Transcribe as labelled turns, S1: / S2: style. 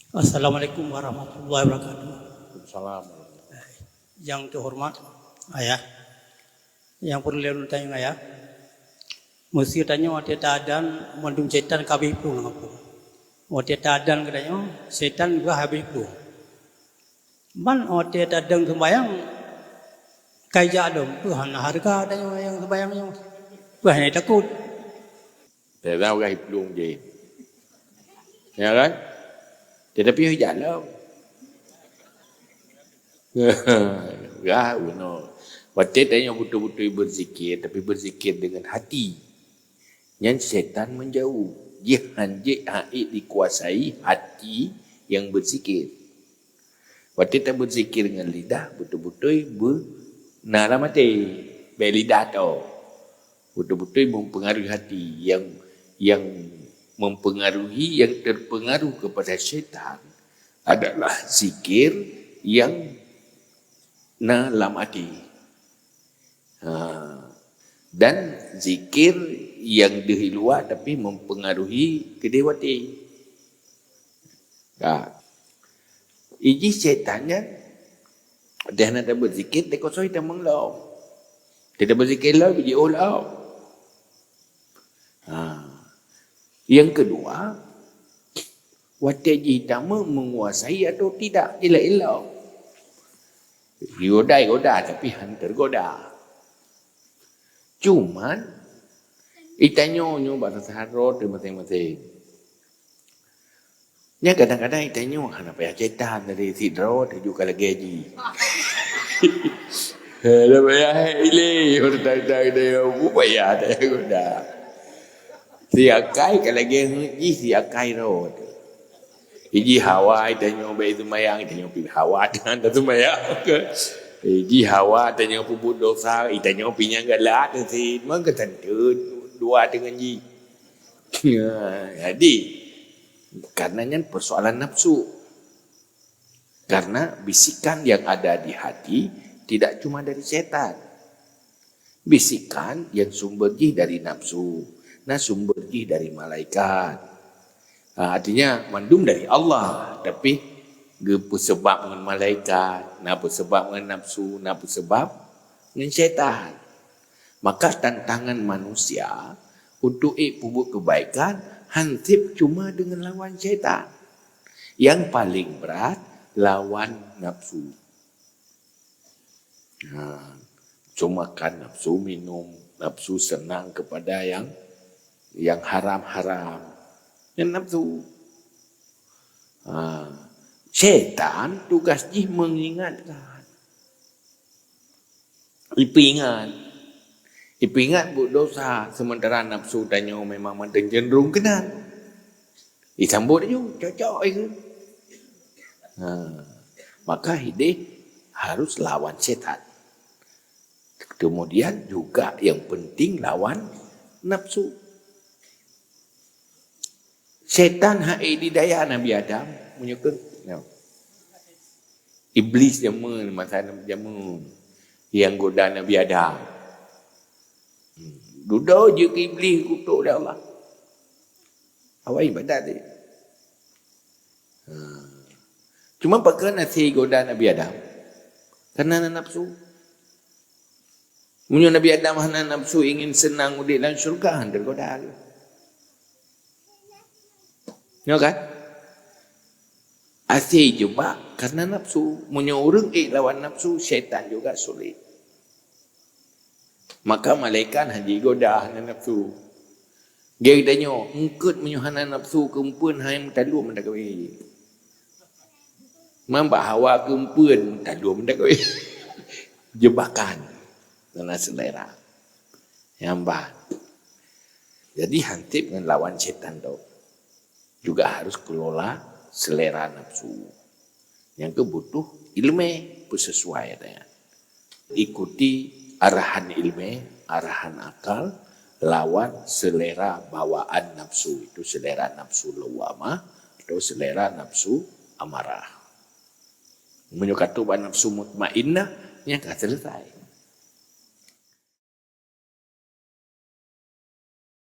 S1: Assalamualaikum warahmatullahi wabarakatuh.
S2: Salam.
S1: Yang terhormat ayah, yang perlu tanya ayah, mesti tanya waktu tadan mandum setan kabeh itu ngapu. Waktu tadan katanya setan juga habis itu. Man waktu tadan sembayang kaya dong Tuhan harga tanya yang sembayangnya. Tuhan takut.
S2: Tại sao gây luôn gì? Nghe đấy. Tetapi jalan. Gah, no. Waktu tanya betul-betul berzikir, tapi berzikir dengan hati. Yang setan menjauh. Jihan dikuasai hati yang berzikir. Waktu kita berzikir dengan lidah, betul-betul bernara mati. Lidah tu. Betul-betul mempengaruhi hati yang mempengaruhi, yang terpengaruh kepada syaitan adalah zikir yang dalam hati. Dan zikir yang di luar tapi mempengaruhi kedewati. Iji syaitannya dia nak berzikir, dia kosong dia menglau. Tidak berzikir lah, biji olah. Yang kedua, wajib hitama menguasai atau tidak, elak-elak. Goda tapi hantar goda. Cuman, itanyo bahasa harot masing-masing. Nya kadang-kadang itanyo, kenapa ya cetan dari sidro, juga lagi haji. Kenapa ya ile, bertang-tang dia, upaya dia goda. Siakai kalau lagi siakai road. Iji hawa itanyo be sumayang itanyo pi hawa dan sumayang. Iji hawa itanyo pubut dosa itanyo pinya galat si mengketentu dua dengan ji. Jadi karenanya persoalan nafsu. Karena bisikan yang ada di hati tidak cuma dari setan. Bisikan yang sumbernya dari nafsu. Nah sumbernya dari malaikat. Artinya mandum dari Allah. Tapi bersebab dengan malaikat. Bersebab dengan nafsu. Bersebab dengan syaitan. Maka tantangan manusia untuk pupuk kebaikan hansip cuma dengan lawan syaitan. Yang paling berat lawan nafsu. Cuma kan nafsu minum. Nafsu senang kepada yang haram-haram. Yang nafsu. Syaitan tugasnya mengingatkan. Ipingat buat dosa. Sementara nafsu tanya memang mantan cenderung kenal. Disambut aja, cocok itu. Maka hidup harus lawan syaitan. Kemudian juga yang penting lawan nafsu. Setan di daya Nabi Adam menyukai. Iblis jamun masa jamun yang goda Nabi Adam. Duduk je ke iblis kutuk dah Allah. Awak ibadat dia. Cuma pakai nasi goda Nabi Adam. Kerana nafsu. Munyo Nabi Adam hana nafsu ingin senang udik dalam syurga hantar goda dia. Ya kan? Asyik juga karena nafsu. Munyo orang lawan nafsu, syaitan juga sulit. Maka malaikat haji goda hana nafsu. Dia tanya, engkut munyo hana nafsu kempun hai mentalu mendakawi. Mambak hawa kempun mentalu mendakawi. Jebakan. Karena selera. Yambah. Jadi hantip dengan lawan syaitan tu. Juga harus kelola selera nafsu. Yang kebutuh ilmu bersesuai dengan. Ikuti arahan ilmu, arahan akal, lawan selera bawaan nafsu. Itu selera nafsu lawamah atau selera nafsu amarah. Menyukatu nafsu mutmainnah yang akan selesai.